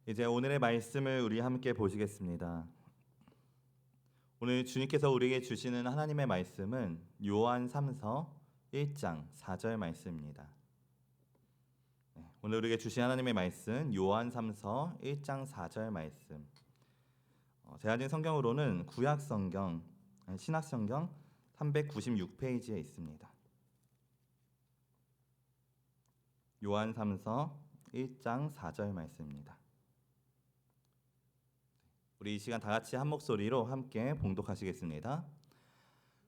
이제 오늘의 말씀을 우리 함께 보시겠습니다. 오늘 주님께서 우리에게 주시는 하나님의 말씀은 요한 3서 1장 4절 말씀입니다. 오늘 우리에게 주신 하나님의 말씀 요한 3서 1장 4절 말씀. 제가 가진 성경으로는 구약 성경, 신약 성경 396페이지에 있습니다. 요한 3서 1장 4절 말씀입니다. 우리 이 시간 다 같이 한 목소리로 함께 봉독하시겠습니다.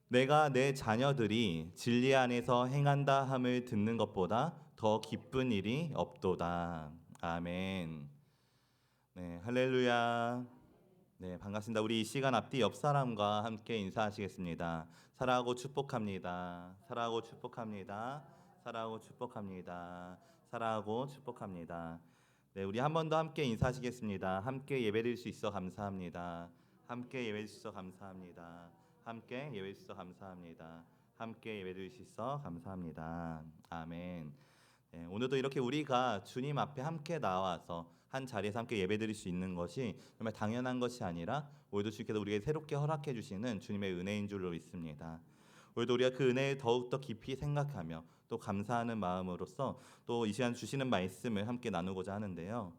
내가 내 자녀들이 진리 안에서 행한다 함을 듣는 것보다 더 기쁜 일이 없도다. 아멘. 네, 할렐루야. 네, 반갑습니다. 우리 이 시간 앞뒤 옆 사람과 함께 인사하시겠습니다. 사랑하고 축복합니다. 사랑하고 축복합니다. 사랑하고 축복합니다. 사랑하고 축복합니다. 네, 우리 한 번 더 함께 인사하시겠습니다. 함께 예배드릴 수 있어 감사합니다. 함께 예배드릴 수 있어 감사합니다. 함께 예배드릴 수 있어 감사합니다. 함께 예배드릴 수 있어 감사합니다. 아멘. 네, 오늘도 이렇게 우리가 주님 앞에 함께 나와서 한 자리에서 함께 예배드릴 수 있는 것이 정말 당연한 것이 아니라 오늘도 주께서 우리에게 새롭게 허락해 주시는 주님의 은혜인 줄로 믿습니다. 오늘도 우리가 그 은혜를 더욱더 깊이 생각하며 또 감사하는 마음으로써 또 이 시간 주시는 말씀을 함께 나누고자 하는데요.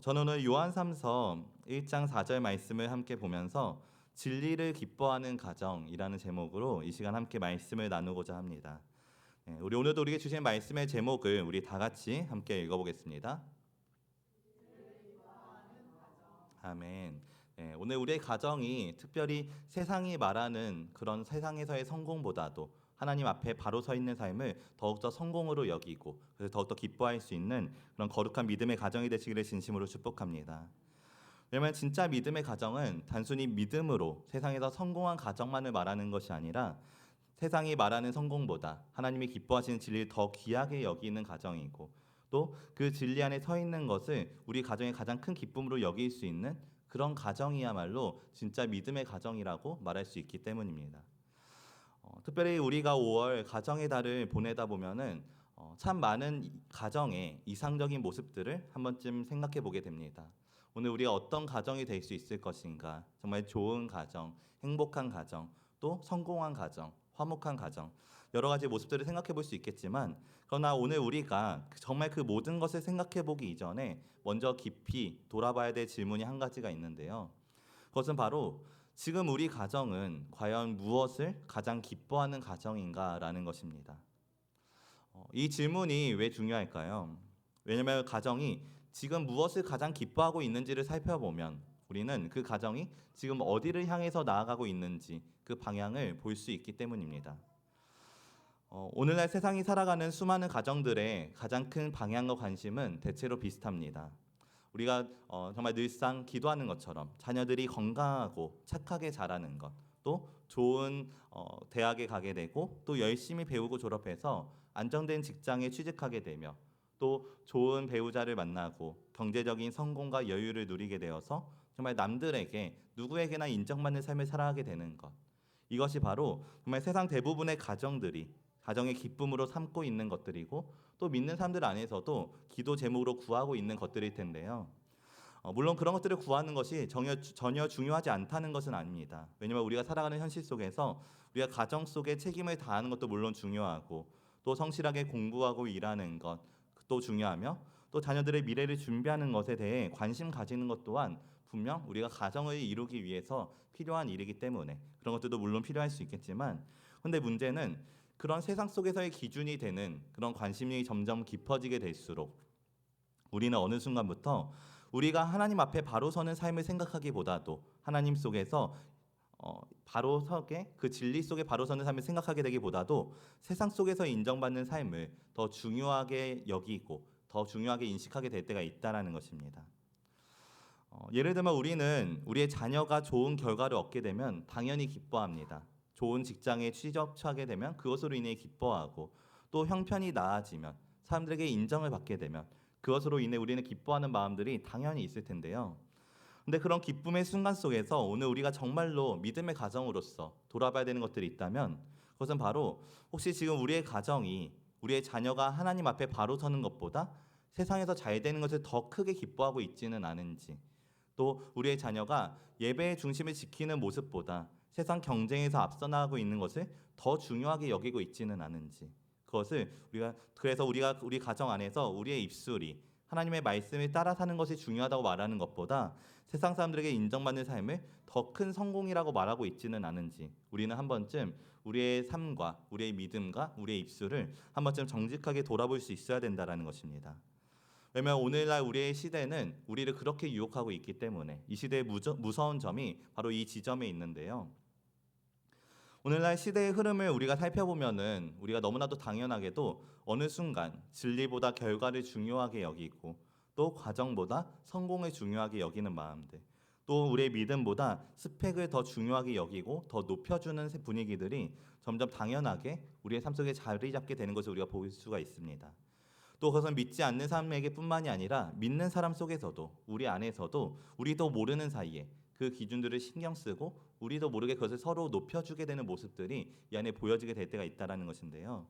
저는 오늘 요한 3서 1장 4절 말씀을 함께 보면서 진리를 기뻐하는 가정이라는 제목으로 이 시간 함께 말씀을 나누고자 합니다. 우리 오늘도 우리에게 주신 말씀의 제목을 우리 다 같이 함께 읽어보겠습니다. 아멘. 오늘 우리의 가정이 특별히 세상이 말하는 그런 세상에서의 성공보다도 하나님 앞에 바로 서 있는 삶을 더욱더 성공으로 여기고 그래서 더욱더 기뻐할 수 있는 그런 거룩한 믿음의 가정이 되시기를 진심으로 축복합니다. 왜냐하면 진짜 믿음의 가정은 단순히 믿음으로 세상에서 성공한 가정만을 말하는 것이 아니라 세상이 말하는 성공보다 하나님이 기뻐하시는 진리를 더 귀하게 여기는 가정이고 또 그 진리 안에 서 있는 것을 우리 가정의 가장 큰 기쁨으로 여길 수 있는 그런 가정이야말로 진짜 믿음의 가정이라고 말할 수 있기 때문입니다. 특별히 우리가 5월 가정의 달을 보내다 보면은 참 많은 가정의 이상적인 모습들을 한 번쯤 생각해 보게 됩니다. 오늘 우리가 어떤 가정이 될 수 있을 것인가? 정말 좋은 가정, 행복한 가정, 또 성공한 가정, 화목한 가정, 여러 가지 모습들을 생각해 볼 수 있겠지만 그러나 오늘 우리가 정말 그 모든 것을 생각해 보기 이전에 먼저 깊이 돌아봐야 될 질문이 한 가지가 있는데요. 그것은 바로 지금 우리 가정은 과연 무엇을 가장 기뻐하는 가정인가라는 것입니다. 이 질문이 왜 중요할까요? 왜냐하면 가정이 지금 무엇을 가장 기뻐하고 있는지를 살펴보면 우리는 그 가정이 지금 어디를 향해서 나아가고 있는지 그 방향을 볼 수 있기 때문입니다. 오늘날 세상이 살아가는 수많은 가정들의 가장 큰 방향과 관심은 대체로 비슷합니다. 우리가 정말 늘상 기도하는 것처럼 자녀들이 건강하고 착하게 자라는 것, 또 좋은 대학에 가게 되고 또 열심히 배우고 졸업해서 안정된 직장에 취직하게 되며 또 좋은 배우자를 만나고 경제적인 성공과 여유를 누리게 되어서 정말 남들에게 누구에게나 인정받는 삶을 살아가게 되는 것. 이것이 바로 정말 세상 대부분의 가정들이 가정의 기쁨으로 삼고 있는 것들이고 또 믿는 사람들 안에서도 기도 제목으로 구하고 있는 것들일 텐데요. 물론 그런 것들을 구하는 것이 전혀 중요하지 않다는 것은 아닙니다. 왜냐하면 우리가 살아가는 현실 속에서 우리가 가정 속에 책임을 다하는 것도 물론 중요하고 또 성실하게 공부하고 일하는 것도 중요하며 또 자녀들의 미래를 준비하는 것에 대해 관심 가지는 것 또한 분명 우리가 가정을 이루기 위해서 필요한 일이기 때문에 그런 것들도 물론 필요할 수 있겠지만 근데 문제는 그런 세상 속에서의 기준이 되는 그런 관심이 점점 깊어지게 될수록 우리는 어느 순간부터 우리가 하나님 앞에 바로 서는 삶을 생각하기보다도 하나님 속에서 바로 서게 그 진리 속에 바로 서는 삶을 생각하게 되기보다도 세상 속에서 인정받는 삶을 더 중요하게 여기고 더 중요하게 인식하게 될 때가 있다라는 것입니다. 예를 들면 우리는 우리의 자녀가 좋은 결과를 얻게 되면 당연히 기뻐합니다. 좋은 직장에 취업하게 되면 그것으로 인해 기뻐하고 또 형편이 나아지면 사람들에게 인정을 받게 되면 그것으로 인해 우리는 기뻐하는 마음들이 당연히 있을 텐데요. 근데 그런 기쁨의 순간 속에서 오늘 우리가 정말로 믿음의 가정으로서 돌아봐야 되는 것들이 있다면 그것은 바로 혹시 지금 우리의 가정이 우리의 자녀가 하나님 앞에 바로 서는 것보다 세상에서 잘 되는 것을 더 크게 기뻐하고 있지는 않은지, 또 우리의 자녀가 예배의 중심을 지키는 모습보다 세상 경쟁에서 앞서 나가고 있는 것을 더 중요하게 여기고 있지는 않은지, 그것을 우리가 우리 가정 안에서 우리의 입술이 하나님의 말씀을 따라 사는 것이 중요하다고 말하는 것보다 세상 사람들에게 인정받는 삶을 더 큰 성공이라고 말하고 있지는 않은지, 우리는 한 번쯤 우리의 삶과 우리의 믿음과 우리의 입술을 한 번쯤 정직하게 돌아볼 수 있어야 된다라는 것입니다. 왜냐하면 오늘날 우리의 시대는 우리를 그렇게 유혹하고 있기 때문에 이 시대의 무서운 점이 바로 이 지점에 있는데요. 오늘날 시대의 흐름을 우리가 살펴보면은 우리가 너무나도 당연하게도 어느 순간 진리보다 결과를 중요하게 여기고 또 과정보다 성공을 중요하게 여기는 마음들, 또 우리의 믿음보다 스펙을 더 중요하게 여기고 더 높여주는 분위기들이 점점 당연하게 우리의 삶 속에 자리 잡게 되는 것을 우리가 볼 수가 있습니다. 또 그것은 믿지 않는 사람에게뿐만이 아니라 믿는 사람 속에서도 우리 안에서도 우리도 모르는 사이에 그 기준들을 신경 쓰고 우리도 모르게 그것을 서로 높여주게 되는 모습들이 이 안에 보여지게 될 때가 있다라는 것인데요.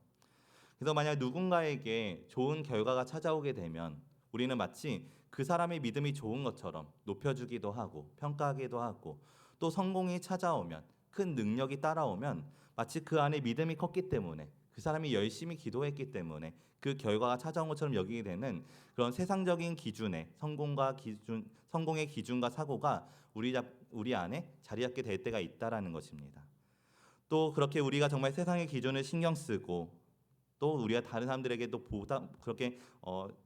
그래서 만약 누군가에게 좋은 결과가 찾아오게 되면 우리는 마치 그 사람의 믿음이 좋은 것처럼 높여주기도 하고 평가하기도 하고, 또 성공이 찾아오면 큰 능력이 따라오면 마치 그 안에 믿음이 컸기 때문에 그 사람이 열심히 기도했기 때문에 그 결과가 찾아온 것처럼 여기게 되는 그런 세상적인 기준의 성공의 기준과 사고가 우리 안에 자리 잡게 될 때가 있다라는 것입니다. 또 그렇게 우리가 정말 세상의 기준을 신경 쓰고 또 우리가 다른 사람들에게도 그렇게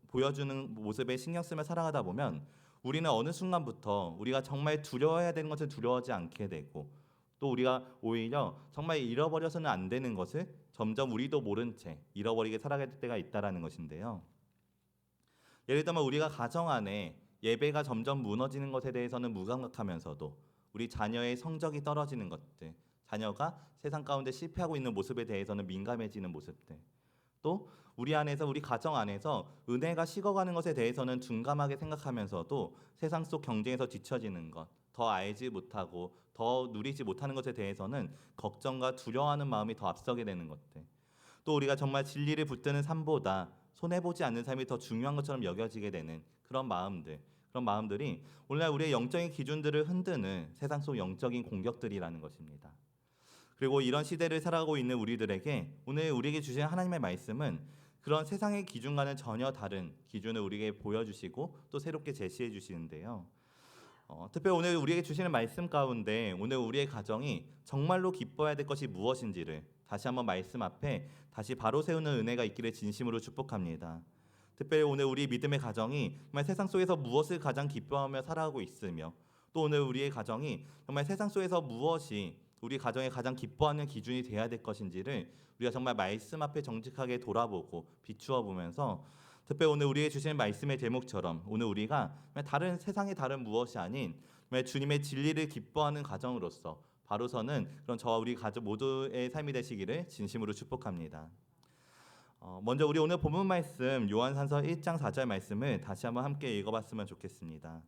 보여주는 모습에 신경 쓰며 살아가다 보면 우리는 어느 순간부터 우리가 정말 두려워해야 되는 것을 두려워하지 않게 되고, 또 우리가 오히려 정말 잃어버려서는 안 되는 것을 점점 우리도 모른 채 잃어버리게 살아갈 때가 있다라는 것인데요. 예를 들면 우리가 가정 안에 예배가 점점 무너지는 것에 대해서는 무감각하면서도 우리 자녀의 성적이 떨어지는 것들, 자녀가 세상 가운데 실패하고 있는 모습에 대해서는 민감해지는 모습들, 또 우리 안에서 우리 가정 안에서 은혜가 식어가는 것에 대해서는 둔감하게 생각하면서도 세상 속 경쟁에서 뒤처지는 것, 더 알지 못하고 더 누리지 못하는 것에 대해서는 걱정과 두려워하는 마음이 더 앞서게 되는 것들, 또 우리가 정말 진리를 붙드는 삶보다 손해보지 않는 삶이 더 중요한 것처럼 여겨지게 되는 그런 마음들이 오늘날 우리의 영적인 기준들을 흔드는 세상 속 영적인 공격들이라는 것입니다. 그리고 이런 시대를 살아가고 있는 우리들에게 오늘 우리에게 주신 하나님의 말씀은 그런 세상의 기준과는 전혀 다른 기준을 우리에게 보여주시고 또 새롭게 제시해 주시는데요. 특별히 오늘 우리에게 주시는 말씀 가운데 오늘 우리의 가정이 정말로 기뻐해야 될 것이 무엇인지를 다시 한번 말씀 앞에 다시 바로 세우는 은혜가 있기를 진심으로 축복합니다. 특별히 오늘 우리 믿음의 가정이 정말 세상 속에서 무엇을 가장 기뻐하며 살아가고 있으며, 또 오늘 우리의 가정이 정말 세상 속에서 무엇이 우리 가정의 가장 기뻐하는 기준이 되어야 될 것인지를 우리가 정말 말씀 앞에 정직하게 돌아보고 비추어 보면서, 특별히 오늘 우리에게 주시는 말씀의 제목처럼 오늘 우리가 다른 세상의 다른 무엇이 아닌 주님의 진리를 기뻐하는 가정으로서 바로 서는 그런 저와 우리 가족 모두의 삶이 되시기를 진심으로 축복합니다. 먼저 우리 오늘 본문 말씀 요한산서 1장 4절 말씀을 다시 한번 함께 읽어봤으면 좋겠습니다.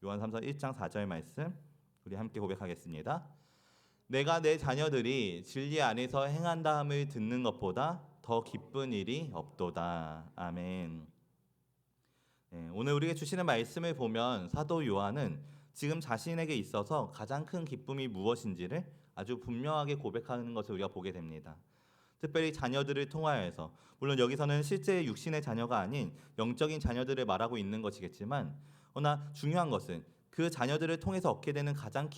요한산서 1장 4절 말씀 우리 함께 고백하겠습니다. 내가 내 자녀들이 진리 안에서 행한다함을 듣는 것보다 더 기쁜 일이 없도다. 아멘. 오늘 우리에게 주시는 말씀을 보면 사도 요한은 지금 자신에게 있어서 가장 큰 기쁨이 무엇인지를 아주 분명하게 고백하는 것을 우리가 보게 됩니다. 특별히 자녀들을 통하여서, 물론 여기서는 실제 육신의 자녀가 아닌 영적인 자녀들을 말하고 있는 것이겠지만, 그러나 중요한 것은 그 자녀들을 통해서 얻게 되는 가장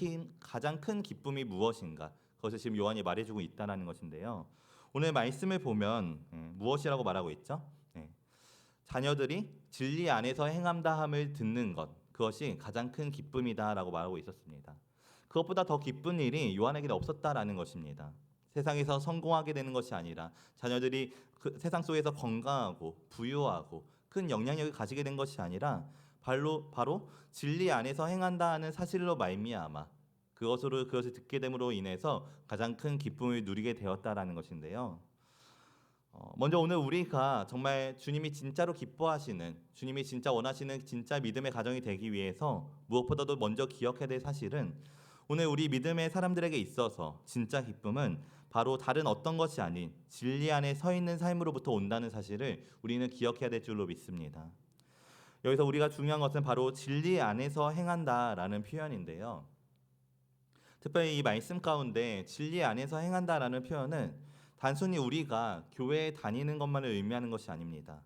큰 기쁨이 무엇인가, 그것을 지금 요한이 말해주고 있다는 것인데요. 오늘 말씀을 보면 무엇이라고 말하고 있죠? 자녀들이 진리 안에서 행함다함을 듣는 것, 그것이 가장 큰 기쁨이다라고 말하고 있었습니다. 그것보다 더 기쁜 일이 요한에게는 없었다라는 것입니다. 세상에서 성공하게 되는 것이 아니라 자녀들이 그 세상 속에서 건강하고 부유하고 큰 영향력을 가지게 된 것이 아니라 바로 진리 안에서 행한다 하는 사실로 말미암아 그것을 듣게 됨으로 인해서 가장 큰 기쁨을 누리게 되었다라는 것인데요. 먼저 오늘 우리가 정말 주님이 진짜로 기뻐하시는, 주님이 진짜 원하시는 진짜 믿음의 가정이 되기 위해서 무엇보다도 먼저 기억해야 될 사실은, 오늘 우리 믿음의 사람들에게 있어서 진짜 기쁨은 바로 다른 어떤 것이 아닌 진리 안에 서 있는 삶으로부터 온다는 사실을 우리는 기억해야 될 줄로 믿습니다. 여기서 우리가 중요한 것은 바로 진리 안에서 행한다라는 표현인데요. 특별히 이 말씀 가운데 진리 안에서 행한다라는 표현은 단순히 우리가 교회에 다니는 것만을 의미하는 것이 아닙니다.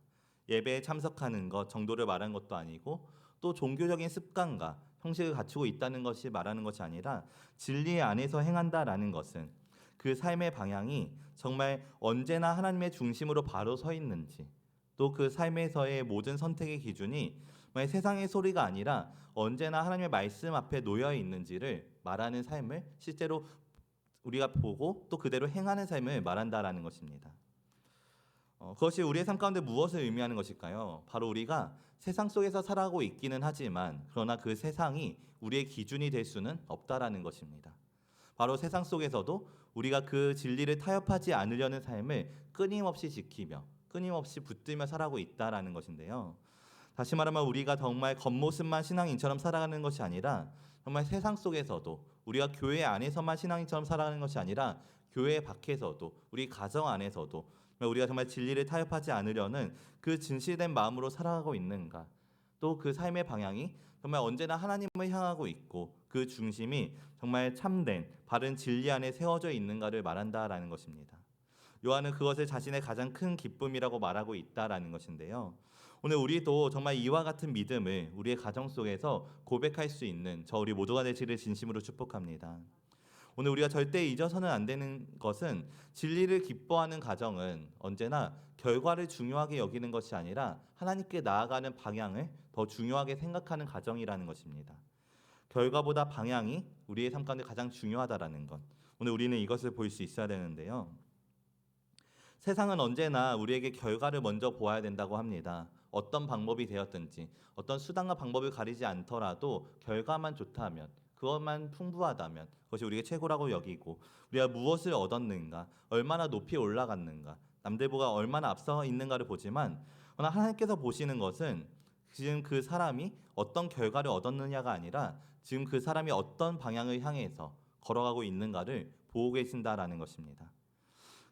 예배에 참석하는 것 정도를 말하는 것도 아니고 또 종교적인 습관과 형식을 갖추고 있다는 것이 말하는 것이 아니라 진리 안에서 행한다라는 것은 그 삶의 방향이 정말 언제나 하나님의 중심으로 바로 서 있는지, 또 그 삶에서의 모든 선택의 기준이 만약 세상의 소리가 아니라 언제나 하나님의 말씀 앞에 놓여 있는지를 말하는 삶을 실제로 우리가 보고 또 그대로 행하는 삶을 말한다라는 것입니다. 그것이 우리의 삶 가운데 무엇을 의미하는 것일까요? 바로 우리가 세상 속에서 살아가고 있기는 하지만 그러나 그 세상이 우리의 기준이 될 수는 없다라는 것입니다. 바로 세상 속에서도 우리가 그 진리를 타협하지 않으려는 삶을 끊임없이 지키며 끊임없이 붙들며 살아가고 있다라는 것인데요. 다시 말하면 우리가 정말 겉모습만 신앙인처럼 살아가는 것이 아니라 정말 세상 속에서도 우리가 교회 안에서만 신앙인처럼 살아가는 것이 아니라 교회 밖에서도 우리 가정 안에서도 우리가 정말 진리를 타협하지 않으려는 그 진실된 마음으로 살아가고 있는가, 또 그 삶의 방향이 정말 언제나 하나님을 향하고 있고 그 중심이 정말 참된 바른 진리 안에 세워져 있는가를 말한다라는 것입니다. 요한은 그것을 자신의 가장 큰 기쁨이라고 말하고 있다라는 것인데요. 오늘 우리도 정말 이와 같은 믿음을 우리의 가정 속에서 고백할 수 있는 저 우리 모두가 되시기를 진심으로 축복합니다. 오늘 우리가 절대 잊어서는 안 되는 것은 진리를 기뻐하는 가정은 언제나 결과를 중요하게 여기는 것이 아니라 하나님께 나아가는 방향을 더 중요하게 생각하는 가정이라는 것입니다. 결과보다 방향이 우리의 삶 가운데 가장 중요하다라는 것. 오늘 우리는 이것을 볼 수 있어야 되는데요. 세상은 언제나 우리에게 결과를 먼저 보아야 된다고 합니다. 어떤 방법이 되었든지 어떤 수단과 방법을 가리지 않더라도 결과만 좋다면, 그것만 풍부하다면 그것이 우리에게 최고라고 여기고, 우리가 무엇을 얻었는가, 얼마나 높이 올라갔는가, 남들보다 얼마나 앞서 있는가를 보지만, 그러나 하나님께서 보시는 것은 지금 그 사람이 어떤 결과를 얻었느냐가 아니라 지금 그 사람이 어떤 방향을 향해서 걸어가고 있는가를 보고 계신다라는 것입니다.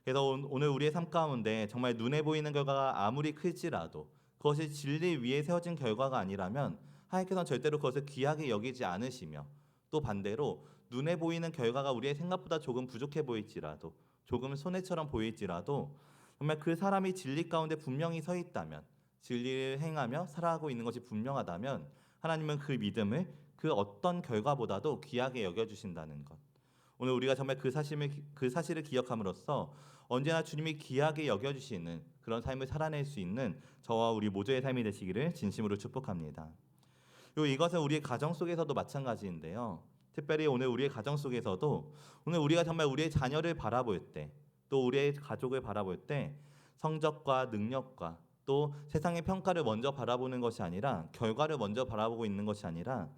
그래서 오늘 우리의 삶 가운데 정말 눈에 보이는 결과가 아무리 클지라도 그것이 진리 위에 세워진 결과가 아니라면 하나님께서는 절대로 그것을 귀하게 여기지 않으시며, 또 반대로 눈에 보이는 결과가 우리의 생각보다 조금 부족해 보일지라도, 조금 손해처럼 보일지라도 정말 그 사람이 진리 가운데 분명히 서 있다면, 진리를 행하며 살아가고 있는 것이 분명하다면 하나님은 그 믿음을 그 어떤 결과보다도 귀하게 여겨주신다는 것. 오늘 우리가 정말 그 사실을 기억함으로써 언제나 주님이 귀하게 여겨주시는 그런 삶을 살아낼 수 있는 저와 우리 모두의 삶이 되시기를 진심으로 축복합니다. 그리고 이것은 우리의 가정 속에서도 마찬가지인데요. 특별히 오늘 우리의 가정 속에서도 오늘 우리가 정말 우리의 자녀를 바라볼 때, 또 우리의 가족을 바라볼 때 성적과 능력과 또 세상의 평가를 먼저 바라보는 것이 아니라, 결과를 먼저 바라보고 있는 것이 아니라,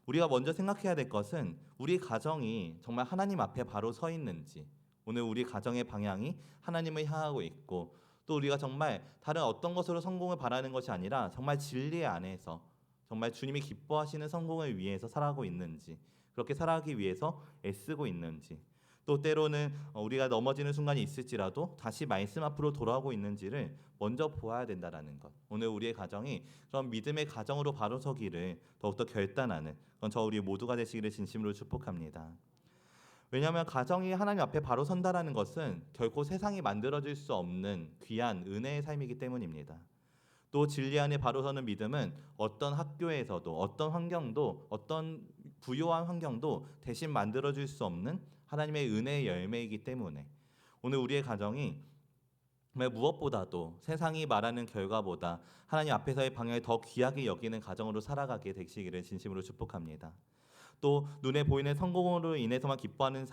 우리가 먼저 생각해야 될 것은 우리 가정이 정말 하나님 앞에 바로 서 있는지, 오늘 우리 가정의 방향이 하나님을 향하고 있고, 또 우리가 정말 다른 어떤 것으로 성공을 바라는 것이 아니라 정말 진리 안에서 정말 주님이 기뻐하시는 성공을 위해서 살아가고 있는지, 그렇게 살아가기 위해서 애쓰고 있는지, 또 때로는 우리가 넘어지는 순간이 있을지라도 다시 말씀 앞으로 돌아오고 있는지를 먼저 보아야 된다라는 것. 오늘 우리의 가정이 그런 믿음의 가정으로 바로 서기를 더욱더 결단하는 그건 저 우리 모두가 되시기를 진심으로 축복합니다. 왜냐하면 가정이 하나님 앞에 바로 선다라는 것은 결코 세상이 만들어질 수 없는 귀한 은혜의 삶이기 때문입니다. 또 진리 안에 바로 서는 믿음은 어떤 학교에서도, 어떤 환경도, 어떤 부요한 환경도 대신 만들어줄 수 없는 하나님의 은혜의 열매이기 때문에 오늘 우리의 가정이 무엇보다도 세상이 말하는 결과보다 하나님 앞에서의 방향을 더 귀하게 여기는 가정으로 살아가게 되시기를 진심으로 축복합니다. 또 눈에 보이는 성공으로 인해서만 기뻐하는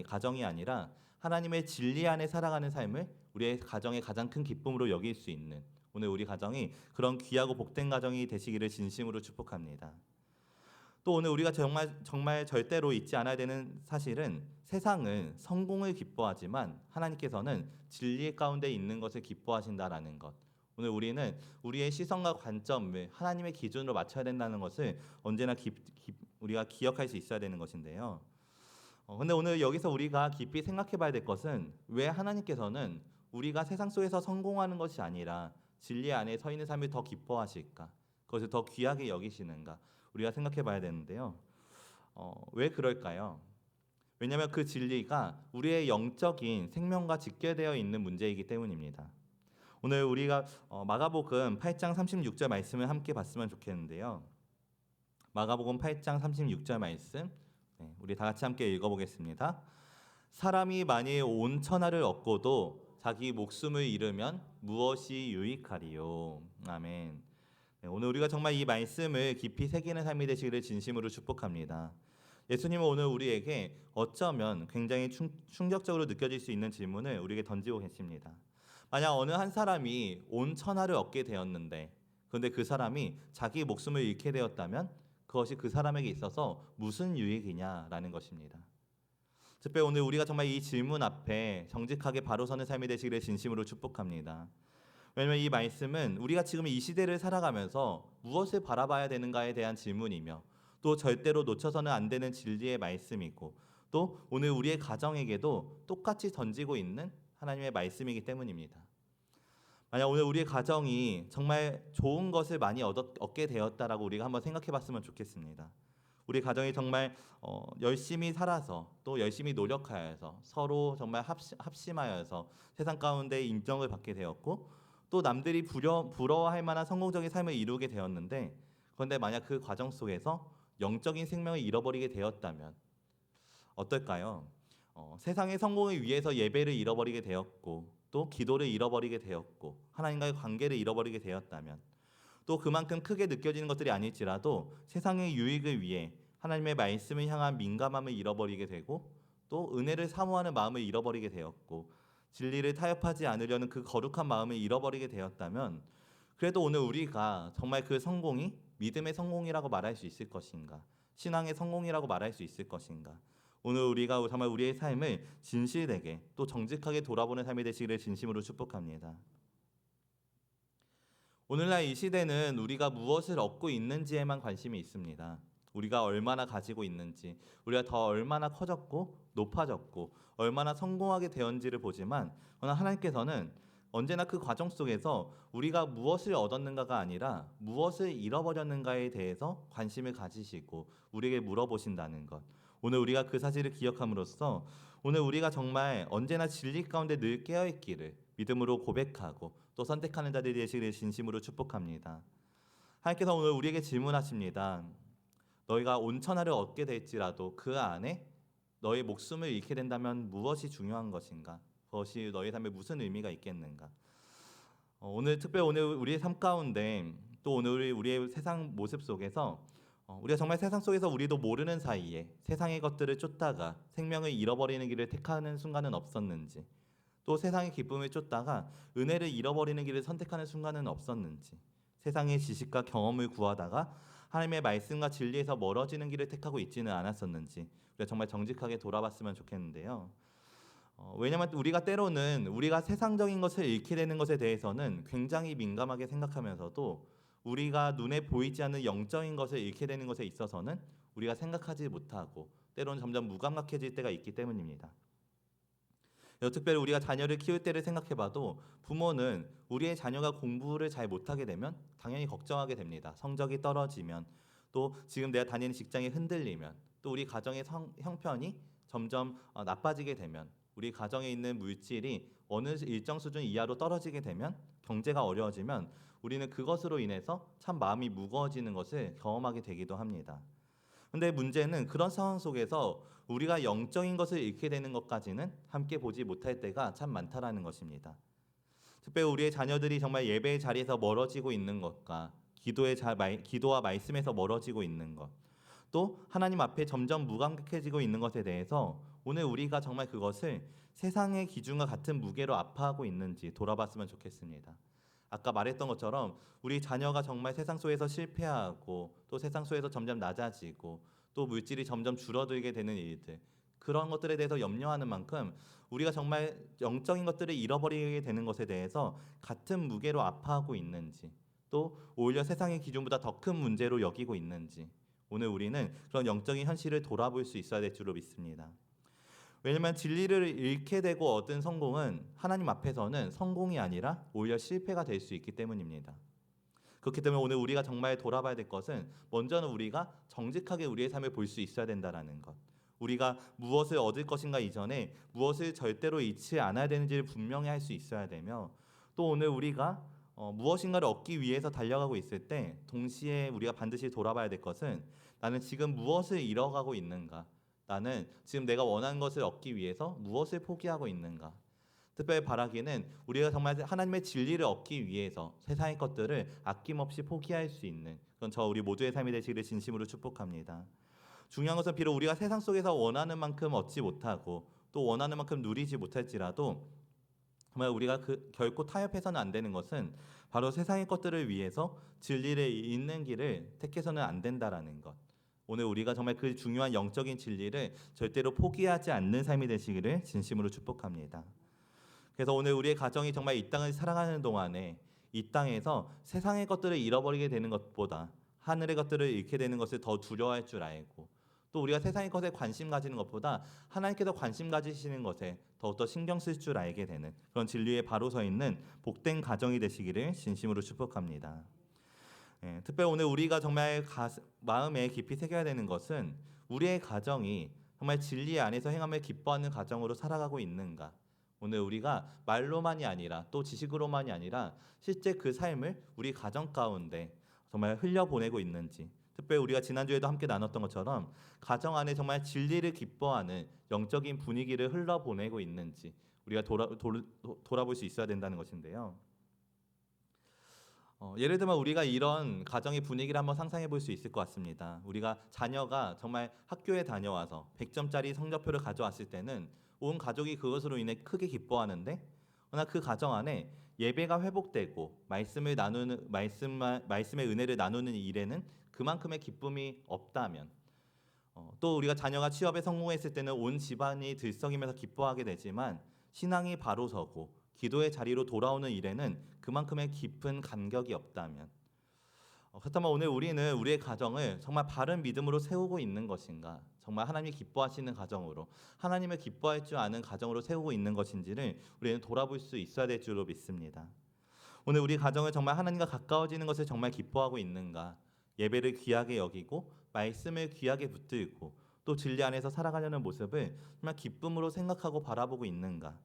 가정이 아니라 하나님의 진리 안에 살아가는 삶을 우리의 가정의 가장 큰 기쁨으로 여길 수 있는 오늘 우리 가정이 그런 귀하고 복된 가정이 되시기를 진심으로 축복합니다. 또 오늘 우리가 정말 절대로 잊지 않아야 되는 사실은 세상은 성공을 기뻐하지만 하나님께서는 진리 가운데 있는 것을 기뻐하신다라는 것. 오늘 우리는 우리의 시선과 관점을 하나님의 기준으로 맞춰야 된다는 것을 언제나 우리가 기억할 수 있어야 되는 것인데요. 근데 오늘 여기서 우리가 깊이 생각해 봐야 될 것은 왜 하나님께서는 우리가 세상 속에서 성공하는 것이 아니라 진리 안에 서 있는 삶을 더 기뻐하실까? 그것을 더 귀하게 여기시는가 우리가 생각해 봐야 되는데요. 왜 그럴까요? 왜냐하면 그 진리가 우리의 영적인 생명과 직결되어 있는 문제이기 때문입니다. 오늘 우리가 마가복음 8장 36절 말씀을 함께 봤으면 좋겠는데요. 마가복음 8장 36절 말씀 우리 다 같이 함께 읽어보겠습니다. 사람이 만일 온 천하를 얻고도 자기 목숨을 잃으면 무엇이 유익하리요. 아멘. 오늘 우리가 정말 이 말씀을 깊이 새기는 삶이 되시기를 진심으로 축복합니다. 예수님은 오늘 우리에게 어쩌면 굉장히 충격적으로 느껴질 수 있는 질문을 우리에게 던지고 계십니다. 만약 어느 한 사람이 온 천하를 얻게 되었는데 그런데 그 사람이 자기 목숨을 잃게 되었다면 그것이 그 사람에게 있어서 무슨 유익이냐라는 것입니다. 특히 오늘 우리가 정말 이 질문 앞에 정직하게 바로 서는 삶이 되시기를 진심으로 축복합니다. 왜냐하면 이 말씀은 우리가 지금 이 시대를 살아가면서 무엇을 바라봐야 되는가에 대한 질문이며 또 절대로 놓쳐서는 안 되는 진리의 말씀이고 또 오늘 우리의 가정에게도 똑같이 던지고 있는 하나님의 말씀이기 때문입니다. 만약 오늘 우리의 가정이 정말 좋은 것을 많이 얻게 되었다라고 우리가 한번 생각해 봤으면 좋겠습니다. 우리 가정이 정말 열심히 살아서 또 열심히 노력하여서 서로 정말 합심하여서 세상 가운데 인정을 받게 되었고 또 남들이 부러워할 만한 성공적인 삶을 이루게 되었는데 그런데 만약 그 과정 속에서 영적인 생명을 잃어버리게 되었다면 어떨까요? 세상의 성공을 위해서 예배를 잃어버리게 되었고 또 기도를 잃어버리게 되었고 하나님과의 관계를 잃어버리게 되었다면 또 그만큼 크게 느껴지는 것들이 아닐지라도 세상의 유익을 위해 하나님의 말씀을 향한 민감함을 잃어버리게 되고 또 은혜를 사모하는 마음을 잃어버리게 되었고 진리를 타협하지 않으려는 그 거룩한 마음을 잃어버리게 되었다면 그래도 오늘 우리가 정말 그 성공이 믿음의 성공이라고 말할 수 있을 것인가? 신앙의 성공이라고 말할 수 있을 것인가? 오늘 우리가 정말 우리의 삶을 진실되게 또 정직하게 돌아보는 삶이 되시기를 진심으로 축복합니다. 오늘날 이 시대는 우리가 무엇을 얻고 있는지에만 관심이 있습니다. 우리가 얼마나 가지고 있는지, 우리가 더 얼마나 커졌고 높아졌고 얼마나 성공하게 되었는지를 보지만 그러나 하나님께서는 언제나 그 과정 속에서 우리가 무엇을 얻었는가가 아니라 무엇을 잃어버렸는가에 대해서 관심을 가지시고 우리에게 물어보신다는 것. 오늘 우리가 그 사실을 기억함으로써 오늘 우리가 정말 언제나 진리 가운데 늘 깨어있기를 믿음으로 고백하고 또 선택하는 자들이 되시기를 진심으로 축복합니다. 하나님께서 오늘 우리에게 질문하십니다. 너희가 온 천하를 얻게 될지라도 그 안에 너의 목숨을 잃게 된다면 무엇이 중요한 것인가? 그것이 너희 삶에 무슨 의미가 있겠는가? 오늘 특별히 오늘 우리의 삶 가운데 또 오늘 우리의 세상 모습 속에서 우리가 정말 세상 속에서 우리도 모르는 사이에 세상의 것들을 쫓다가 생명을 잃어버리는 길을 택하는 순간은 없었는지 또 세상의 기쁨을 쫓다가 은혜를 잃어버리는 길을 선택하는 순간은 없었는지 세상의 지식과 경험을 구하다가 하나님의 말씀과 진리에서 멀어지는 길을 택하고 있지는 않았었는지 우리가 정말 정직하게 돌아봤으면 좋겠는데요. 왜냐하면 우리가 때로는 우리가 세상적인 것을 잃게 되는 것에 대해서는 굉장히 민감하게 생각하면서도 우리가 눈에 보이지 않는 영적인 것을 잃게 되는 것에 있어서는 우리가 생각하지 못하고 때로는 점점 무감각해질 때가 있기 때문입니다. 특별히 우리가 자녀를 키울 때를 생각해봐도 부모는 우리의 자녀가 공부를 잘 못하게 되면 당연히 걱정하게 됩니다. 성적이 떨어지면 또 지금 내가 다니는 직장이 흔들리면 또 우리 가정의 형편이 점점 나빠지게 되면 우리 가정에 있는 물질이 어느 일정 수준 이하로 떨어지게 되면 경제가 어려워지면 우리는 그것으로 인해서 참 마음이 무거워지는 것을 경험하게 되기도 합니다. 근데 문제는 그런 상황 속에서 우리가 영적인 것을 잃게 되는 것까지는 함께 보지 못할 때가 참 많다라는 것입니다. 특별히 우리의 자녀들이 정말 예배의 자리에서 멀어지고 있는 것과 기도와 말씀에서 멀어지고 있는 것, 또 하나님 앞에 점점 무감각해지고 있는 것에 대해서 오늘 우리가 정말 그것을 세상의 기준과 같은 무게로 아파하고 있는지 돌아봤으면 좋겠습니다. 아까 말했던 것처럼 우리 자녀가 정말 세상 속에서 실패하고 또 세상 속에서 점점 낮아지고 또 물질이 점점 줄어들게 되는 일들 그런 것들에 대해서 염려하는 만큼 우리가 정말 영적인 것들을 잃어버리게 되는 것에 대해서 같은 무게로 아파하고 있는지 또 오히려 세상의 기준보다 더 큰 문제로 여기고 있는지 오늘 우리는 그런 영적인 현실을 돌아볼 수 있어야 될 줄로 믿습니다. 왜냐하면 진리를 잃게 되고 얻은 성공은 하나님 앞에서는 성공이 아니라 오히려 실패가 될 수 있기 때문입니다. 그렇기 때문에 오늘 우리가 정말 돌아봐야 될 것은 먼저는 우리가 정직하게 우리의 삶을 볼 수 있어야 된다라는 것. 우리가 무엇을 얻을 것인가 이전에 무엇을 절대로 잃지 않아야 되는지를 분명히 할 수 있어야 되며, 또 오늘 우리가 무엇인가를 얻기 위해서 달려가고 있을 때 동시에 우리가 반드시 돌아봐야 될 것은 나는 지금 무엇을 잃어가고 있는가? 나는 지금 내가 원하는 것을 얻기 위해서 무엇을 포기하고 있는가? 특별히 바라기는 우리가 정말 하나님의 진리를 얻기 위해서 세상의 것들을 아낌없이 포기할 수 있는 그런 우리 모두의 삶이 되시기를 진심으로 축복합니다. 중요한 것은 비록 우리가 세상 속에서 원하는 만큼 얻지 못하고 또 원하는 만큼 누리지 못할지라도 정말 우리가 결코 타협해서는 안 되는 것은 바로 세상의 것들을 위해서 진리를 잇는 길을 택해서는 안 된다라는 것. 오늘 우리가 정말 그 중요한 영적인 진리를 절대로 포기하지 않는 삶이 되시기를 진심으로 축복합니다. 그래서 오늘 우리의 가정이 정말 이 땅을 살아가는 동안에 이 땅에서 세상의 것들을 잃어버리게 되는 것보다 하늘의 것들을 잃게 되는 것을 더 두려워할 줄 알고, 또 우리가 세상의 것에 관심 가지는 것보다 하나님께서 관심 가지시는 것에 더욱더 신경 쓸 줄 알게 되는 그런 진리에 바로 서 있는 복된 가정이 되시기를 진심으로 축복합니다. 특별히 오늘 우리가 정말 마음에 깊이 새겨야 되는 것은 우리의 가정이 정말 진리 안에서 행함을 기뻐하는 가정으로 살아가고 있는가. 오늘 우리가 말로만이 아니라 또 지식으로만이 아니라 실제 그 삶을 우리 가정 가운데 정말 흘려보내고 있는지, 특별히 우리가 지난주에도 함께 나눴던 것처럼 가정 안에 정말 진리를 기뻐하는 영적인 분위기를 흘러보내고 있는지 우리가 돌아볼 수 있어야 된다는 것인데요. 예를 들면 우리가 이런 가정의 분위기를 한번 상상해 볼 수 있을 것 같습니다. 우리가 자녀가 정말 학교에 다녀와서 100점짜리 성적표를 가져왔을 때는 온 가족이 그것으로 인해 크게 기뻐하는데, 그러나 그 가정 안에 예배가 회복되고 말씀의 은혜를 나누는 일에는 그만큼의 기쁨이 없다면, 또 우리가 자녀가 취업에 성공했을 때는 온 집안이 들썩이면서 기뻐하게 되지만 신앙이 바로 서고 기도의 자리로 돌아오는 일에는 그만큼의 깊은 감격이 없다면, 그렇다면 오늘 우리는 우리의 가정을 정말 바른 믿음으로 세우고 있는 것인가, 정말 하나님이 기뻐하시는 가정으로, 하나님을 기뻐할 줄 아는 가정으로 세우고 있는 것인지를 우리는 돌아볼 수 있어야 될 줄로 믿습니다. 오늘 우리 가정을 정말 하나님과 가까워지는 것을 정말 기뻐하고 있는가, 예배를 귀하게 여기고 말씀을 귀하게 붙들고 또 진리 안에서 살아가려는 모습을 정말 기쁨으로 생각하고 바라보고 있는가.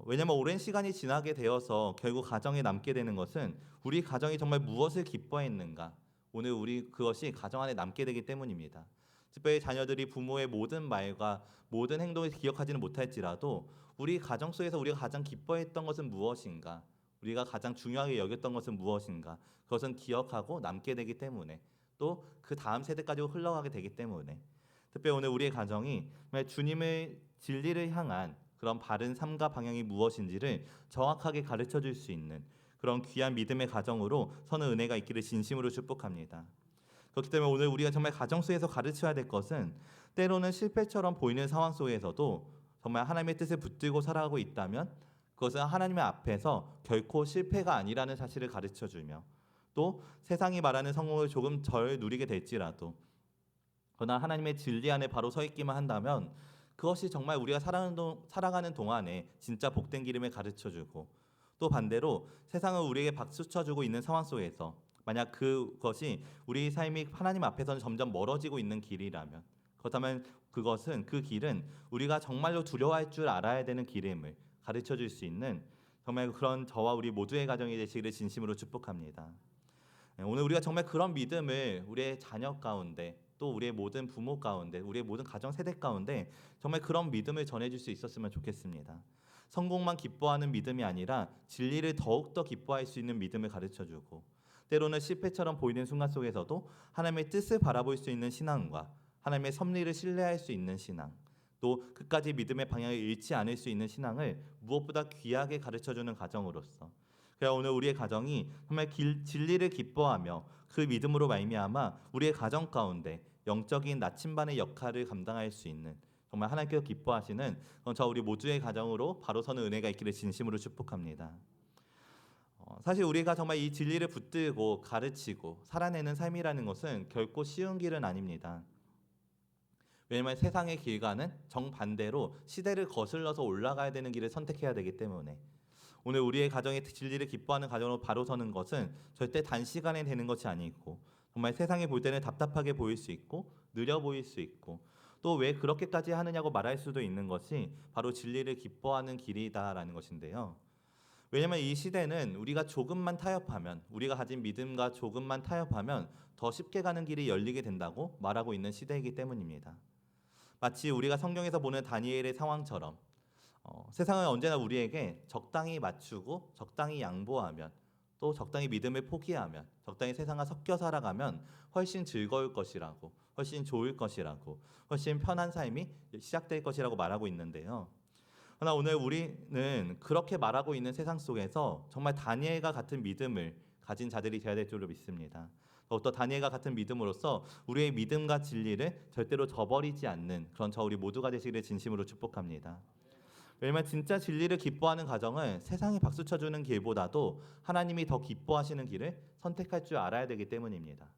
왜냐하면 오랜 시간이 지나게 되어서 결국 가정에 남게 되는 것은 우리 가정이 정말 무엇을 기뻐했는가, 오늘 우리 그것이 가정 안에 남게 되기 때문입니다. 특별히 자녀들이 부모의 모든 말과 모든 행동을 기억하지는 못할지라도 우리 가정 속에서 우리가 가장 기뻐했던 것은 무엇인가, 우리가 가장 중요하게 여겼던 것은 무엇인가, 그것은 기억하고 남게 되기 때문에, 또 그 다음 세대까지 흘러가게 되기 때문에, 특별히 오늘 우리의 가정이 주님의 진리를 향한 그런 바른 삶과 방향이 무엇인지를 정확하게 가르쳐 줄 수 있는 그런 귀한 믿음의 가정으로 서는 은혜가 있기를 진심으로 축복합니다. 그렇기 때문에 오늘 우리가 정말 가정 속에서 가르쳐야 될 것은 때로는 실패처럼 보이는 상황 속에서도 정말 하나님의 뜻을 붙들고 살아가고 있다면 그것은 하나님의 앞에서 결코 실패가 아니라는 사실을 가르쳐 주며, 또 세상이 말하는 성공을 조금 덜 누리게 될지라도 그러나 하나님의 진리 안에 바로 서 있기만 한다면 그것이 정말 우리가 살아가는 동안에 진짜 복된 길임을 가르쳐주고, 또 반대로 세상은 우리에게 박수 쳐주고 있는 상황 속에서 만약 그것이 우리 삶이 하나님 앞에서는 점점 멀어지고 있는 길이라면, 그렇다면 그 길은 우리가 정말로 두려워할 줄 알아야 되는 길임을 가르쳐줄 수 있는 정말 그런 저와 우리 모두의 가정이 되시기를 진심으로 축복합니다. 오늘 우리가 정말 그런 믿음을 우리의 자녀 가운데, 또 우리의 모든 부모 가운데, 우리의 모든 가정 세대 가운데 정말 그런 믿음을 전해줄 수 있었으면 좋겠습니다. 성공만 기뻐하는 믿음이 아니라 진리를 더욱더 기뻐할 수 있는 믿음을 가르쳐주고, 때로는 실패처럼 보이는 순간 속에서도 하나님의 뜻을 바라볼 수 있는 신앙과 하나님의 섭리를 신뢰할 수 있는 신앙, 또 끝까지 믿음의 방향을 잃지 않을 수 있는 신앙을 무엇보다 귀하게 가르쳐주는 가정으로서, 그래야 오늘 우리의 가정이 정말 진리를 기뻐하며 그 믿음으로 말미암아 우리의 가정 가운데 영적인 나침반의 역할을 감당할 수 있는 정말 하나님께서 기뻐하시는 저 우리 모두의 가정으로 바로 서는 은혜가 있기를 진심으로 축복합니다. 사실 우리가 정말 이 진리를 붙들고 가르치고 살아내는 삶이라는 것은 결코 쉬운 길은 아닙니다. 왜냐하면 세상의 길과는 정반대로 시대를 거슬러서 올라가야 되는 길을 선택해야 되기 때문에, 오늘 우리의 가정의 진리를 기뻐하는 가정으로 바로 서는 것은 절대 단시간에 되는 것이 아니고 정말 세상에 볼 때는 답답하게 보일 수 있고 느려 보일 수 있고 또 왜 그렇게까지 하느냐고 말할 수도 있는 것이 바로 진리를 기뻐하는 길이다라는 것인데요. 왜냐하면 이 시대는 우리가 조금만 타협하면 우리가 가진 믿음과 조금만 타협하면 더 쉽게 가는 길이 열리게 된다고 말하고 있는 시대이기 때문입니다. 마치 우리가 성경에서 보는 다니엘의 상황처럼 세상은 언제나 우리에게 적당히 맞추고 적당히 양보하면 또 적당히 믿음을 포기하면 적당히 세상과 섞여 살아가면 훨씬 즐거울 것이라고 훨씬 좋을 것이라고 훨씬 편한 삶이 시작될 것이라고 말하고 있는데요. 그러나 오늘 우리는 그렇게 말하고 있는 세상 속에서 정말 다니엘과 같은 믿음을 가진 자들이 되어야 될 줄로 믿습니다. 더욱더 다니엘과 같은 믿음으로써 우리의 믿음과 진리를 절대로 저버리지 않는 그런 저 우리 모두가 되시기를 진심으로 축복합니다. 왜냐하면 진짜 진리를 기뻐하는 가정은 세상이 박수 쳐주는 길보다도 하나님이 더 기뻐하시는 길을 선택할 줄 알아야 되기 때문입니다.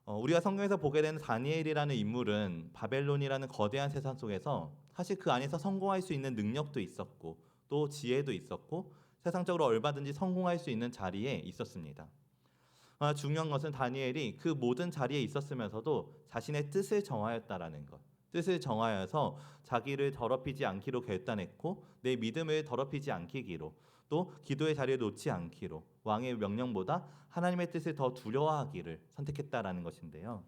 우리가 성경에서 보게 되는 다니엘이라는 인물은 바벨론이라는 거대한 세상 속에서 사실 그 안에서 성공할 수 있는 능력도 있었고 또 지혜도 있었고 세상적으로 얼마든지 성공할 수 있는 자리에 있었습니다. 중요한 것은 다니엘이 그 모든 자리에 있었으면서도 자신의 뜻을 정하였다라는 것. 뜻을 정하여서 자기를 더럽히지 않기로 결단했고 내 믿음을 더럽히지 않기로 또 기도의 자리에 놓지 않기로 왕의 명령보다 하나님의 뜻을 더 두려워하기를 선택했다라는 것인데요.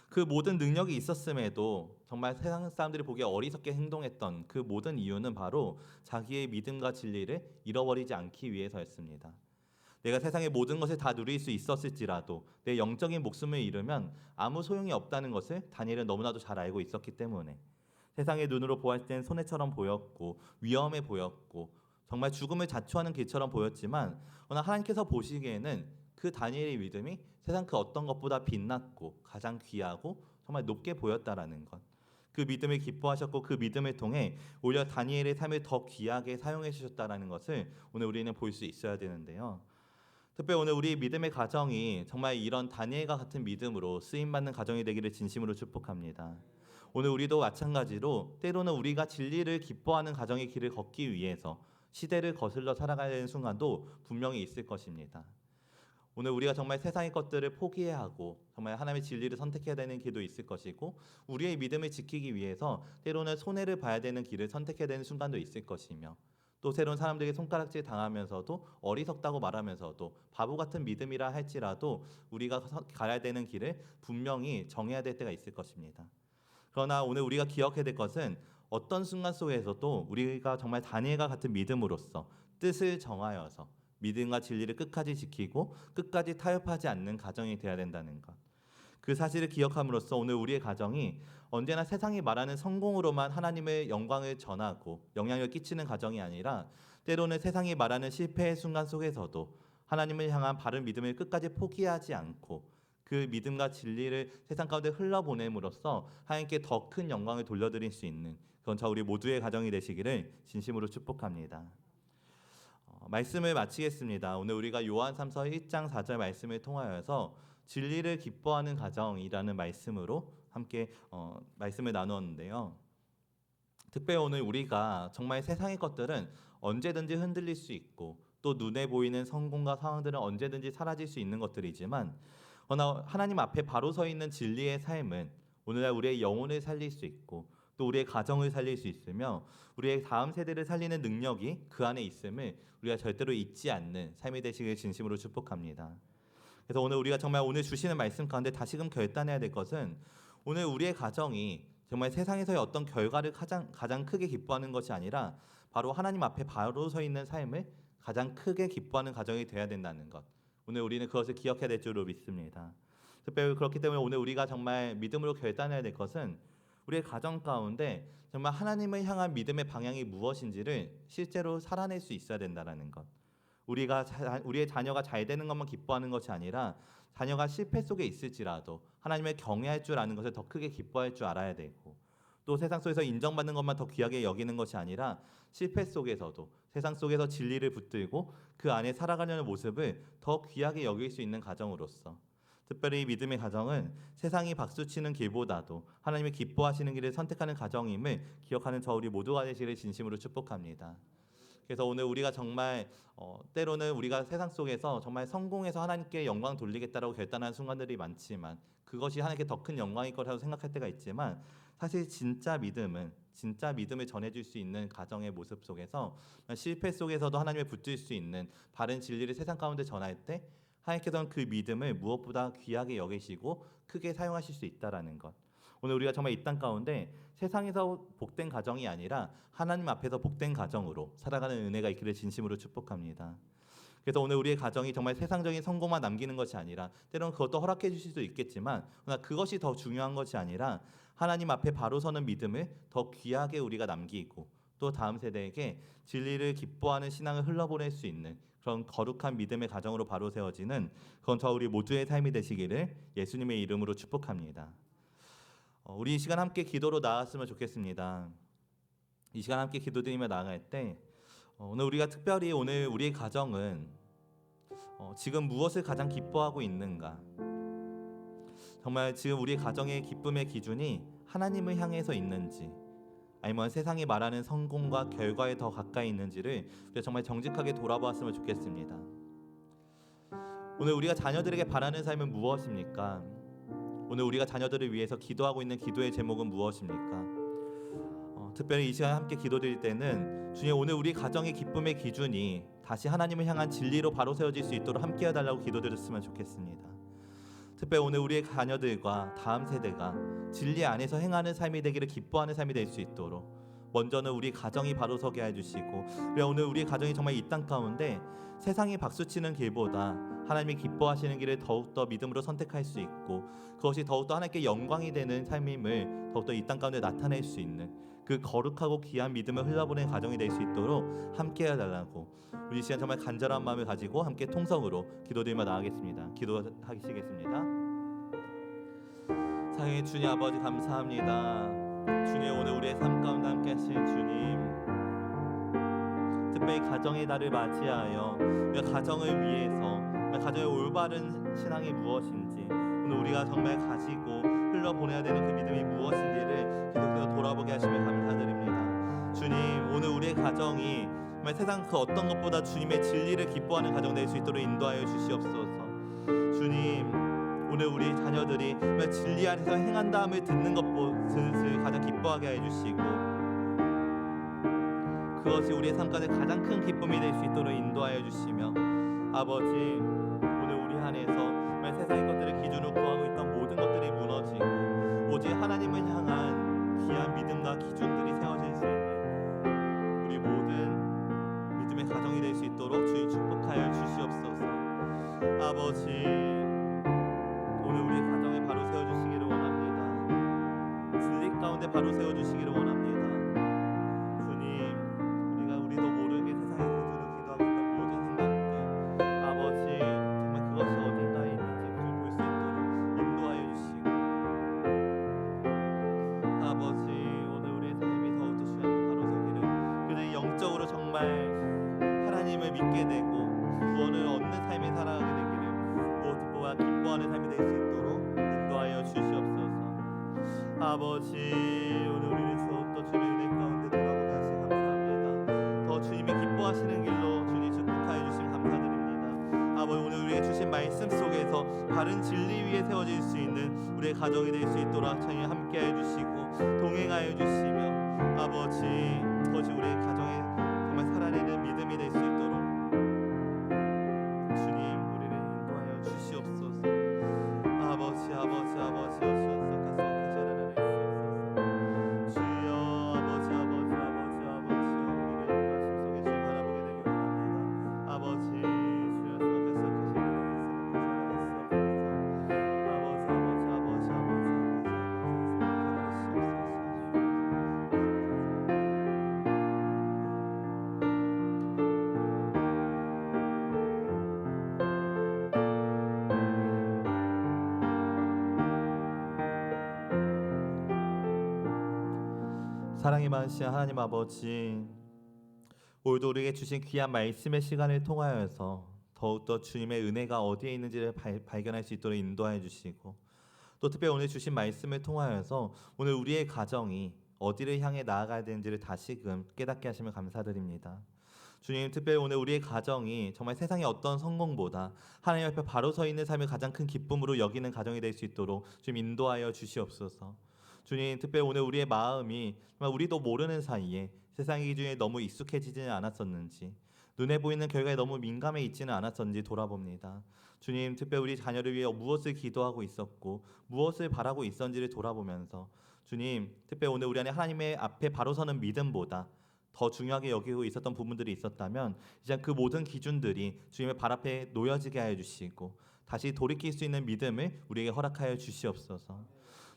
그 모든 능력이 있었음에도 정말 세상 사람들이 보기에 어리석게 행동했던 그 모든 이유는 바로 자기의 믿음과 진리를 잃어버리지 않기 위해서였습니다. 내가 세상의 모든 것을 다 누릴 수 있었을지라도 내 영적인 목숨을 잃으면 아무 소용이 없다는 것을 다니엘은 너무나도 잘 알고 있었기 때문에 세상의 눈으로 보았을 땐 손해처럼 보였고 위험해 보였고 정말 죽음을 자초하는 길처럼 보였지만 그러나 하나님께서 보시기에는 그 다니엘의 믿음이 세상 그 어떤 것보다 빛났고 가장 귀하고 정말 높게 보였다라는 것. 그 믿음을 기뻐하셨고 그 믿음을 통해 오히려 다니엘의 삶을 더 귀하게 사용해 주셨다라는 것을 오늘 우리는 볼 수 있어야 되는데요. 특별히 오늘 우리 믿음의 가정이 정말 이런 다니엘과 같은 믿음으로 쓰임받는 가정이 되기를 진심으로 축복합니다. 오늘 우리도 마찬가지로 때로는 우리가 진리를 기뻐하는 가정의 길을 걷기 위해서 시대를 거슬러 살아가야 되는 순간도 분명히 있을 것입니다. 오늘 우리가 정말 세상의 것들을 포기해야 하고 정말 하나님의 진리를 선택해야 되는 길도 있을 것이고 우리의 믿음을 지키기 위해서 때로는 손해를 봐야 되는 길을 선택해야 되는 순간도 있을 것이며 또 새로운 사람들에게 손가락질 당하면서도 어리석다고 말하면서도 바보 같은 믿음이라 할지라도 우리가 가야 되는 길을 분명히 정해야 될 때가 있을 것입니다. 그러나 오늘 우리가 기억해야 될 것은 어떤 순간 속에서도 우리가 정말 다니엘과 같은 믿음으로써 뜻을 정하여서 믿음과 진리를 끝까지 지키고 끝까지 타협하지 않는 가정이 되어야 된다는 것. 그 사실을 기억함으로써 오늘 우리의 가정이 언제나 세상이 말하는 성공으로만 하나님의 영광을 전하고 영향을 끼치는 가정이 아니라 때로는 세상이 말하는 실패의 순간 속에서도 하나님을 향한 바른 믿음을 끝까지 포기하지 않고 그 믿음과 진리를 세상 가운데 흘러보냄으로써 하나님께 더 큰 영광을 돌려드릴 수 있는 그런 저 우리 모두의 가정이 되시기를 진심으로 축복합니다. 말씀을 마치겠습니다. 오늘 우리가 요한 3서 1장 4절 말씀을 통하여서 진리를 기뻐하는 가정이라는 말씀으로 함께 말씀을 나누었는데요. 특별히 오늘 우리가 정말 세상의 것들은 언제든지 흔들릴 수 있고 또 눈에 보이는 성공과 상황들은 언제든지 사라질 수 있는 것들이지만 그러나 하나님 앞에 바로 서 있는 진리의 삶은 오늘날 우리의 영혼을 살릴 수 있고 또 우리의 가정을 살릴 수 있으며 우리의 다음 세대를 살리는 능력이 그 안에 있음을 우리가 절대로 잊지 않는 삶이 되시길 진심으로 축복합니다. 그래서 오늘 우리가 정말 오늘 주시는 말씀 가운데 다시금 결단해야 될 것은 오늘 우리의 가정이 정말 세상에서의 어떤 결과를 가장 크게 기뻐하는 것이 아니라 바로 하나님 앞에 바로 서 있는 삶을 가장 크게 기뻐하는 가정이 되어야 된다는 것. 오늘 우리는 그것을 기억해야 될 줄로 믿습니다. 특별히 그렇기 때문에 오늘 우리가 정말 믿음으로 결단해야 될 것은 우리의 가정 가운데 정말 하나님을 향한 믿음의 방향이 무엇인지를 실제로 살아낼 수 있어야 된다는 것. 우리의 자녀가 잘 되는 것만 기뻐하는 것이 아니라 자녀가 실패 속에 있을지라도 하나님을 경외할 줄 아는 것을 더 크게 기뻐할 줄 알아야 되고 또 세상 속에서 인정받는 것만 더 귀하게 여기는 것이 아니라 실패 속에서도 세상 속에서 진리를 붙들고 그 안에 살아가려는 모습을 더 귀하게 여길 수 있는 가정으로서 특별히 믿음의 가정은 세상이 박수치는 길보다도 하나님이 기뻐하시는 길을 선택하는 가정임을 기억하는 저 우리 모두가 되시기를 진심으로 축복합니다. 그래서 오늘 우리가 정말 때로는 우리가 세상 속에서 정말 성공해서 하나님께 영광 돌리겠다라고 결단하는 순간들이 많지만 그것이 하나님께 더 큰 영광일 거라고 생각할 때가 있지만 사실 진짜 믿음을 전해줄 수 있는 가정의 모습 속에서 실패 속에서도 하나님을 붙들 수 있는 바른 진리를 세상 가운데 전할 때 하나님께서는 그 믿음을 무엇보다 귀하게 여기시고 크게 사용하실 수 있다라는 것. 오늘 우리가 정말 이 땅 가운데 세상에서 복된 가정이 아니라 하나님 앞에서 복된 가정으로 살아가는 은혜가 있기를 진심으로 축복합니다. 그래서 오늘 우리의 가정이 정말 세상적인 성공만 남기는 것이 아니라 때로는 그것도 허락해 주실 수도 있겠지만 그러나 그것이 더 중요한 것이 아니라 하나님 앞에 바로 서는 믿음을 더 귀하게 우리가 남기고 또 다음 세대에게 진리를 기뻐하는 신앙을 흘러보낼 수 있는 그런 거룩한 믿음의 가정으로 바로 세워지는 그건 저 우리 모두의 삶이 되시기를 예수님의 이름으로 축복합니다. 우리 이 시간 함께 기도로 나아갔으면 좋겠습니다. 이 시간 함께 기도드리며 나아갈 때 오늘 우리가 특별히 오늘 우리의 가정은 지금 무엇을 가장 기뻐하고 있는가? 정말 지금 우리 가정의 기쁨의 기준이 하나님을 향해서 있는지 아니면 세상이 말하는 성공과 결과에 더 가까이 있는지를 우리가 정말 정직하게 돌아보았으면 좋겠습니다. 오늘 우리가 자녀들에게 바라는 삶은 무엇입니까? 오늘 우리가 자녀들을 위해서 기도하고 있는 기도의 제목은 무엇입니까? 특별히 이 시간 함께 기도드릴 때는 주님 오늘 우리 가정의 기쁨의 기준이 다시 하나님을 향한 진리로 바로 세워질 수 있도록 함께 해달라고 기도드렸으면 좋겠습니다. 특별히 오늘 우리의 자녀들과 다음 세대가 진리 안에서 행하는 삶이 되기를 기뻐하는 삶이 될 수 있도록 먼저는 우리 가정이 바로 서게 해주시고 오늘 우리 가정이 정말 이 땅 가운데 세상이 박수치는 길보다 하나님이 기뻐하시는 길을 더욱더 믿음으로 선택할 수 있고 그것이 더욱더 하나님께 영광이 되는 삶임을 더욱더 이 땅 가운데 나타낼 수 있는 그 거룩하고 귀한 믿음을 흘려보낸 가정이 될 수 있도록 함께 해달라고 우리 시간 정말 간절한 마음을 가지고 함께 통성으로 기도드리며 나아가겠습니다. 기도하시겠습니다. 사랑의 주님 아버지 감사합니다. 주님 오늘 우리의 삶 가운데 함께 하신 주님 특별히 가정의 날을 맞이하여 가정을 위해서 가정의 올바른 신앙이 무엇인지 오늘 우리가 정말 가지고 흘러보내야 되는 그 믿음이 무엇인지를 계속해서 돌아보게 하시며 감사드립니다. 주님 오늘 우리의 가정이 정말 세상 그 어떤 것보다 주님의 진리를 기뻐하는 가정 될 수 있도록 인도하여 주시옵소서. 주님 오늘 우리 자녀들이 진리 안에서 행한다함을 듣는 것을 가장 기뻐하게 해주시고 그것이 우리의 삶 가운데 가장 큰 기쁨이 될 수 있도록 인도하여 주시며 아버지 오늘 우리 안에서 세상의 것들을 기준으로 구하고 있던 모든 것들이 무너지고 오직 하나님을 향한 귀한 믿음과 기준들이 세워질 수 있는 우리 모든 믿음의 가정이 될 수 있도록 주님 축복하여 주시옵소서. 아버지 오늘 우리의 가정에 바로 세워주시기를 원합니다. 진리 가운데 바로 세워주시기를 원합니다. 주님 우리가 우리도 모르게 세상의 기준으로 기도하고 있던 모든 생각들 아버지 정말 그것이 어딘가에 있는지 볼 수 있도록 인도하여 주시고 아버지 오늘 우리의 삶이 더욱더 주님 바로 서기를 그들 영적으로 정말 하나님을 믿게 되고 구원을 얻는 삶을 살아가게 되기를 무엇보다 기뻐하는 삶이 될 수 있도록 인도하여 주시옵소서. 아버지 오늘 우리를 더욱더 주님의 은혜 가운데 돌아보게 하시 감사합니다. 더 주님이 기뻐하시는 길로 주님 축복하여 주심 감사드립니다. 아버지 오늘 우리에게 주신 말씀 속에서 바른 진리 위에 세워질 수 있는 우리의 가정이 될 수 있도록 주님 함께해 주시고 동행하여 주시며 아버지 그것이 우리의 가정에 정말 살아내는 믿음이 될 수 있도록 주님 우리를 인도하여 주시옵소서. 아버지 사랑이 많으신 하나님 아버지 오늘도 우리에게 주신 귀한 말씀의 시간을 통하여서 더욱더 주님의 은혜가 어디에 있는지를 발견할 수 있도록 인도하여 주시고 또 특별히 오늘 주신 말씀을 통하여서 오늘 우리의 가정이 어디를 향해 나아가야 되는지를 다시금 깨닫게 하시며 감사드립니다. 주님, 특별히 오늘 우리의 가정이 정말 세상의 어떤 성공보다 하나님 앞에 바로 서 있는 삶을 가장 큰 기쁨으로 여기는 가정이 될 수 있도록 주님 인도하여 주시옵소서. 주님, 특별히 오늘 우리의 마음이 정말 우리도 모르는 사이에 세상의 기준에 너무 익숙해지지는 않았었는지, 눈에 보이는 결과에 너무 민감해 있지는 않았었는지 돌아봅니다. 주님, 특별히 우리 자녀를 위해 무엇을 기도하고 있었고 무엇을 바라고 있었는지를 돌아보면서 주님, 특별히 오늘 우리 안에 하나님의 앞에 바로 서는 믿음보다 더 중요하게 여기고 있었던 부분들이 있었다면 이제 그 모든 기준들이 주님의 발 앞에 놓여지게 하여 주시고 다시 돌이킬 수 있는 믿음을 우리에게 허락하여 주시옵소서.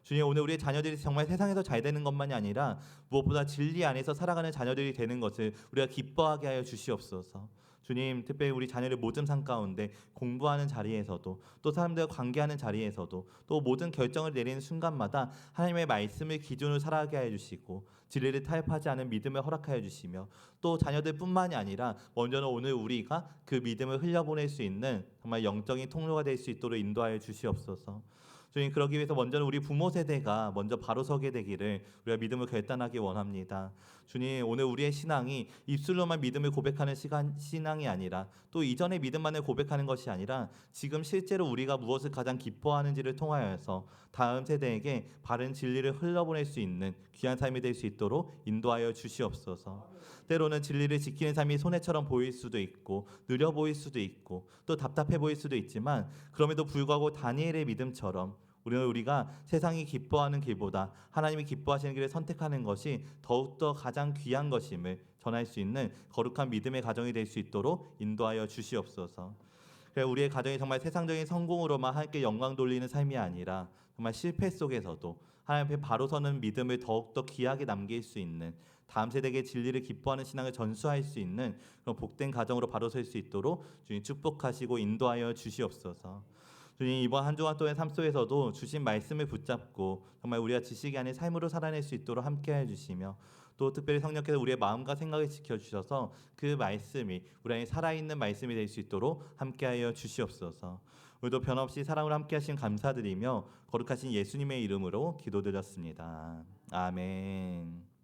주님, 오늘 우리의 자녀들이 정말 세상에서 잘 되는 것만이 아니라 무엇보다 진리 안에서 살아가는 자녀들이 되는 것을 우리가 기뻐하게 하여 주시옵소서. 주님, 특별히 우리 자녀의 모든 삶 가운데 공부하는 자리에서도 또 사람들과 관계하는 자리에서도 또 모든 결정을 내리는 순간마다 하나님의 말씀을 기준으로 살아가게 하여 주시고 진리를 타협하지 않은 믿음을 허락하여 주시며 또 자녀들뿐만이 아니라 먼저는 오늘 우리가 그 믿음을 흘려보낼 수 있는 정말 영적인 통로가 될 수 있도록 인도하여 주시옵소서. 주님, 그러기 위해서 먼저는 우리 부모 세대가 먼저 바로 서게 되기를 우리가 믿음을 결단하기 원합니다. 주님, 오늘 우리의 신앙이 입술로만 믿음을 고백하는 신앙이 아니라 또 이전의 믿음만을 고백하는 것이 아니라 지금 실제로 우리가 무엇을 가장 기뻐하는지를 통하여서 다음 세대에게 바른 진리를 흘려보낼 수 있는 귀한 삶이 될 수 있도록 인도하여 주시옵소서. 때로는 진리를 지키는 삶이 손해처럼 보일 수도 있고 느려 보일 수도 있고 또 답답해 보일 수도 있지만 그럼에도 불구하고 다니엘의 믿음처럼 우리가 세상이 기뻐하는 길보다 하나님이 기뻐하시는 길을 선택하는 것이 더욱더 가장 귀한 것임을 전할 수 있는 거룩한 믿음의 가정이 될 수 있도록 인도하여 주시옵소서. 우리의 가정이 정말 세상적인 성공으로만 함께 영광 돌리는 삶이 아니라 정말 실패 속에서도 하나님 앞에 바로 서는 믿음을 더욱더 귀하게 남길 수 있는 다음 세대에게 진리를 기뻐하는 신앙을 전수할 수 있는 그런 복된 가정으로 바로 설 수 있도록 주님 축복하시고 인도하여 주시옵소서. 주님, 이번 한 주간 동안의 삶 속에서도 주신 말씀을 붙잡고 정말 우리가 지식이 아닌 삶으로 살아낼 수 있도록 함께해 주시며 또 특별히 성령께서 우리의 마음과 생각을 지켜주셔서 그 말씀이 우리 안에 살아있는 말씀이 될 수 있도록 함께하여 주시옵소서. 오늘도 변함없이 사랑으로 함께하신 감사드리며 거룩하신 예수님의 이름으로 기도드렸습니다. 아멘.